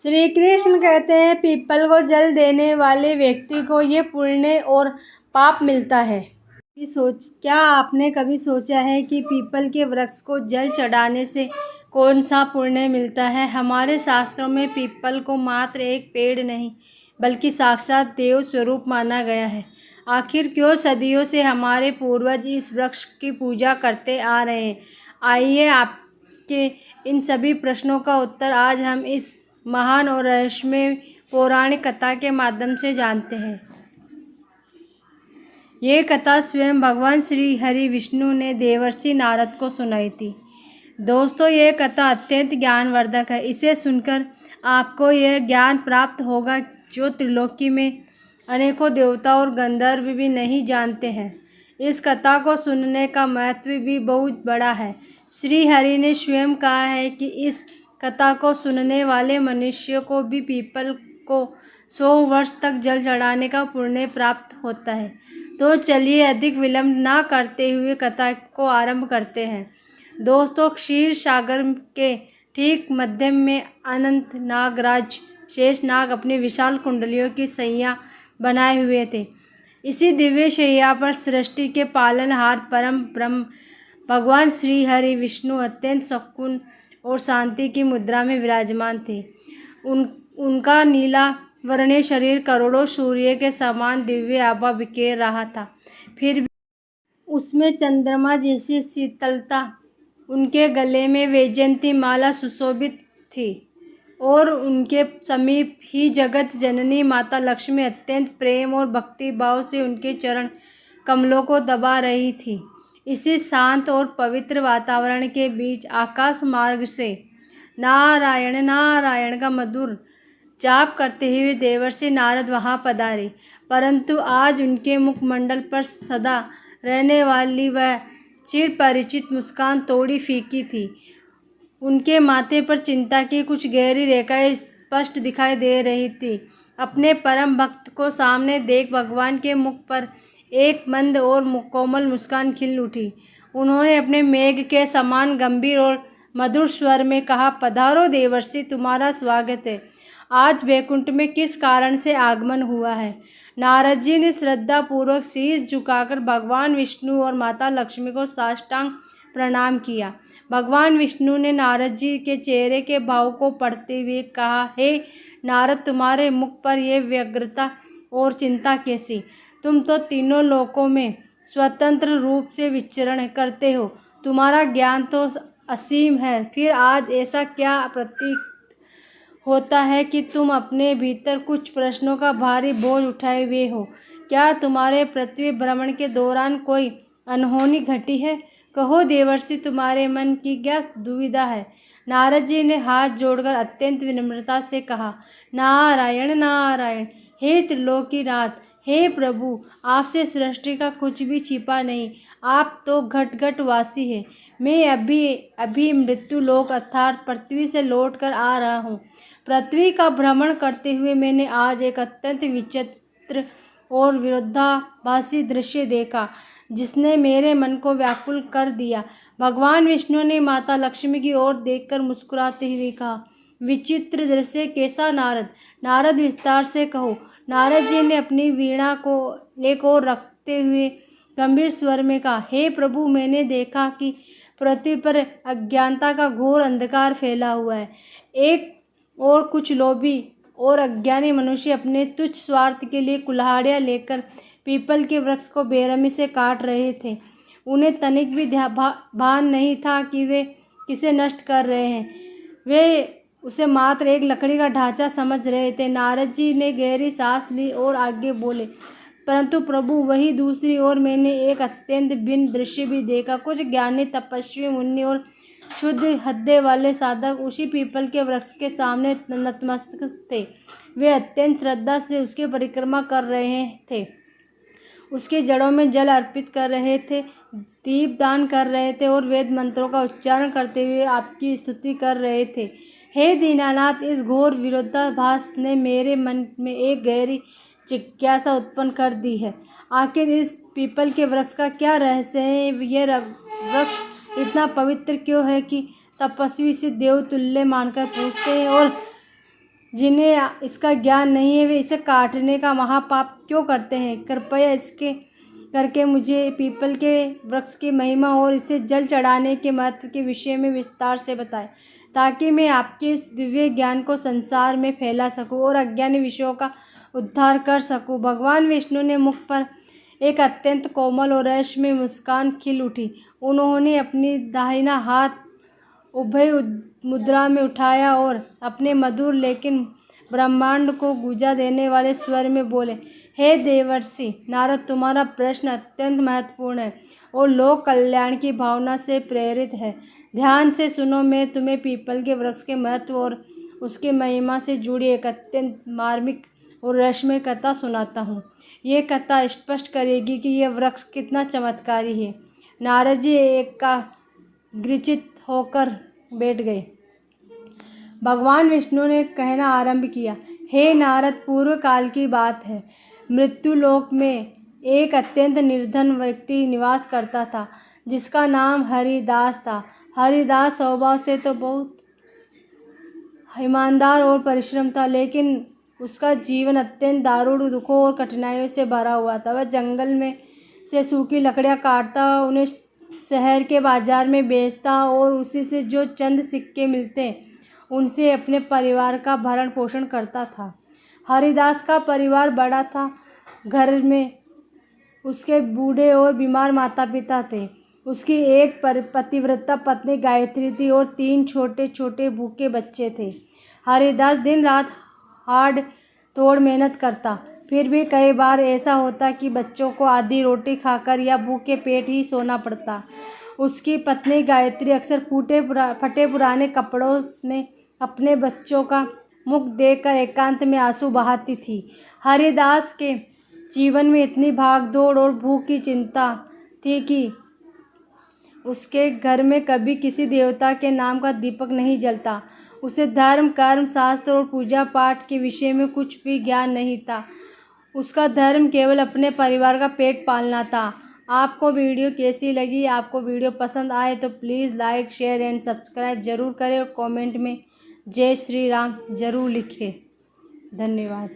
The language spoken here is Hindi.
श्री कृष्ण कहते हैं, पीपल को जल देने वाले व्यक्ति को ये पुण्य और पाप मिलता है। क्या आपने कभी सोचा है कि पीपल के वृक्ष को जल चढ़ाने से कौन सा पुण्य मिलता है? हमारे शास्त्रों में पीपल को मात्र एक पेड़ नहीं बल्कि साक्षात देव स्वरूप माना गया है। आखिर क्यों सदियों से हमारे पूर्वज इस वृक्ष की पूजा करते आ रहे हैं? आइए आपके इन सभी प्रश्नों का उत्तर आज हम इस महान और रहस्यमय पौराणिक कथा के माध्यम से जानते हैं। ये कथा स्वयं भगवान श्री हरि विष्णु ने देवर्षि नारद को सुनाई थी। दोस्तों, ये कथा अत्यंत ज्ञानवर्धक है। इसे सुनकर आपको यह ज्ञान प्राप्त होगा जो त्रिलोकी में अनेकों देवता और गंधर्व भी नहीं जानते हैं। इस कथा को सुनने का महत्व भी बहुत बड़ा है। श्री हरि ने स्वयं कहा है कि इस कथा को सुनने वाले मनुष्य को भी पीपल को 100 वर्ष तक जल चढ़ाने का पुण्य प्राप्त होता है। तो चलिए अधिक विलंब ना करते हुए कथा को आरंभ करते हैं। दोस्तों, क्षीर सागर के ठीक मध्य में अनंत नागराज शेषनाग अपनी विशाल कुंडलियों की सैया बनाए हुए थे। इसी दिव्य शैया पर सृष्टि के पालनहार परम ब्रह्म भगवान श्री हरि विष्णु अत्यंत सुकून और शांति की मुद्रा में विराजमान थे। उनका नीला वर्णीय शरीर करोड़ों सूर्य के समान दिव्य आभा बिखेर रहा था, फिर भी उसमें चंद्रमा जैसी शीतलता। उनके गले में वैजयंती माला सुशोभित थी और उनके समीप ही जगत जननी माता लक्ष्मी अत्यंत प्रेम और भक्ति भाव से उनके चरण कमलों को दबा रही थी। इसी शांत और पवित्र वातावरण के बीच आकाश मार्ग से नारायण नारायण का मधुर जाप करते हुए देवर्षि नारद वहां पधारे। परंतु आज उनके मुखमंडल पर सदा रहने वाली वह चिर परिचित मुस्कान थोड़ी फीकी थी। उनके माथे पर चिंता की कुछ गहरी रेखाएं स्पष्ट दिखाई दे रही थी। अपने परम भक्त को सामने देख भगवान के मुख पर एक मंद और कोमल मुस्कान खिल उठी। उन्होंने अपने मेघ के समान गंभीर और मधुर स्वर में कहा, पधारो देवर्षि, तुम्हारा स्वागत है। आज वैकुंठ में किस कारण से आगमन हुआ है? नारद जी ने श्रद्धा पूर्वक शीश झुकाकर भगवान विष्णु और माता लक्ष्मी को साष्टांग प्रणाम किया। भगवान विष्णु ने नारद जी के चेहरे के भाव को पढ़ते हुए कहा, हे नारद, तुम्हारे मुख पर यह व्यग्रता और चिंता कैसी? तुम तो तीनों लोकों में स्वतंत्र रूप से विचरण करते हो, तुम्हारा ज्ञान तो असीम है, फिर आज ऐसा क्या प्रतीत होता है कि तुम अपने भीतर कुछ प्रश्नों का भारी बोझ उठाए हुए हो? क्या तुम्हारे पृथ्वी भ्रमण के दौरान कोई अनहोनी घटी है? कहो देवर्षि, तुम्हारे मन की क्या दुविधा है? नारद जी ने हाथ जोड़कर अत्यंत विनम्रता से कहा, नारायण नारायण, हे त्रिलोकीनाथ, हे प्रभु, आपसे सृष्टि का कुछ भी छिपा नहीं। आप तो घट घट वासी है। मैं अभी मृत्यु लोक अर्थात पृथ्वी से लौट कर आ रहा हूँ। पृथ्वी का भ्रमण करते हुए मैंने आज एक अत्यंत विचित्र और विरोधाभासी दृश्य देखा जिसने मेरे मन को व्याकुल कर दिया। भगवान विष्णु ने माता लक्ष्मी की ओर देखकर मुस्कुराते हुए कहा, विचित्र दृश्य कैसा नारद? नारद, विस्तार से कहो। नारद जी ने अपनी वीणा को एक ओर रखते हुए गंभीर स्वर में कहा, हे प्रभु, मैंने देखा कि पृथ्वी पर अज्ञानता का घोर अंधकार फैला हुआ है। एक और कुछ लोभी और अज्ञानी मनुष्य अपने तुच्छ स्वार्थ के लिए कुल्हाड़ियाँ लेकर पीपल के वृक्ष को बेरहमी से काट रहे थे। उन्हें तनिक भी भान नहीं था कि वे किसे नष्ट कर रहे हैं। वे उसे मात्र एक लकड़ी का ढांचा समझ रहे थे। नारद जी ने गहरी सांस ली और आगे बोले, परंतु प्रभु, वही दूसरी ओर मैंने एक अत्यंत भिन्न दृश्य भी देखा। कुछ ज्ञानी तपस्वी मुनि और शुद्ध हृदय वाले साधक उसी पीपल के वृक्ष के सामने नतमस्तक थे। वे अत्यंत श्रद्धा से उसकी परिक्रमा कर रहे थे, उसकी जड़ों में जल अर्पित कर रहे थे, दीप दान कर रहे थे और वेद मंत्रों का उच्चारण करते हुए आपकी स्तुति कर रहे थे। हे दीनानाथ, इस घोर विरोधाभास ने मेरे मन में एक गहरी जिज्ञासा उत्पन्न कर दी है। आखिर इस पीपल के वृक्ष का क्या रहस्य है? यह वृक्ष इतना पवित्र क्यों है कि तपस्वी इसे देवतुल्य मानकर पूजते हैं और जिन्हें इसका ज्ञान नहीं है वे इसे काटने का महापाप क्यों करते हैं। कृपया इसके करके मुझे पीपल के वृक्ष की महिमा और इसे जल चढ़ाने के महत्व के विषय में विस्तार से बताएं, ताकि मैं आपके इस दिव्य ज्ञान को संसार में फैला सकूं और अज्ञानी विषयों का उद्धार कर सकूं। भगवान विष्णु ने मुख पर एक अत्यंत कोमल और रहस्यमय मुस्कान खिल उठी। उन्होंने अपनी दाहिना हाथ उभय मुद्रा में उठाया और अपने मधुर लेकिन ब्रह्मांड को गूंजा देने वाले स्वर में बोले, हे देवर्षि नारद, तुम्हारा प्रश्न अत्यंत महत्वपूर्ण है और लोक कल्याण की भावना से प्रेरित है। ध्यान से सुनो, मैं तुम्हें पीपल के वृक्ष के महत्व और उसकी महिमा से जुड़ी एक अत्यंत मार्मिक और रहस्यमय कथा सुनाता हूँ। ये कथा स्पष्ट करेगी कि यह वृक्ष कितना चमत्कारी है। नारद जी एकाग्रचित्त होकर बैठ गए। भगवान विष्णु ने कहना आरंभ किया, हे नारद, पूर्व काल की बात है। मृत्यु लोक में एक अत्यंत निर्धन व्यक्ति निवास करता था, जिसका नाम हरिदास था। हरिदास स्वभाव से तो बहुत ईमानदार और परिश्रम था, लेकिन उसका जीवन अत्यंत दारुण दुखों और कठिनाइयों से भरा हुआ था। वह जंगल में से सूखी लकड़ियां काटता, उन्हें शहर के बाजार में बेचता और उसी से जो चंद सिक्के मिलते उनसे अपने परिवार का भरण पोषण करता था। हरिदास का परिवार बड़ा था। घर में उसके बूढ़े और बीमार माता पिता थे। उसकी एक पतिव्रता पत्नी गायत्री थी और 3 छोटे छोटे भूखे बच्चे थे। हरिदास दिन रात हार्ड तोड़ मेहनत करता, फिर भी कई बार ऐसा होता कि बच्चों को आधी रोटी खाकर या भूखे पेट ही सोना पड़ता। उसकी पत्नी गायत्री अक्सर फटे पुराने कपड़ों में अपने बच्चों का मुख देखकर एकांत में आंसू बहाती थी। हरिदास के जीवन में इतनी भागदौड़ और भूख की चिंता थी कि उसके घर में कभी किसी देवता के नाम का दीपक नहीं जलता। उसे धर्म, कर्म, शास्त्र और पूजा पाठ के विषय में कुछ भी ज्ञान नहीं था। उसका धर्म केवल अपने परिवार का पेट पालना था। आपको वीडियो कैसी लगी? आपको वीडियो पसंद आए तो please like, share and subscribe ज़रूर करें और कमेंट में जय श्री राम ज़रूर लिखें। धन्यवाद।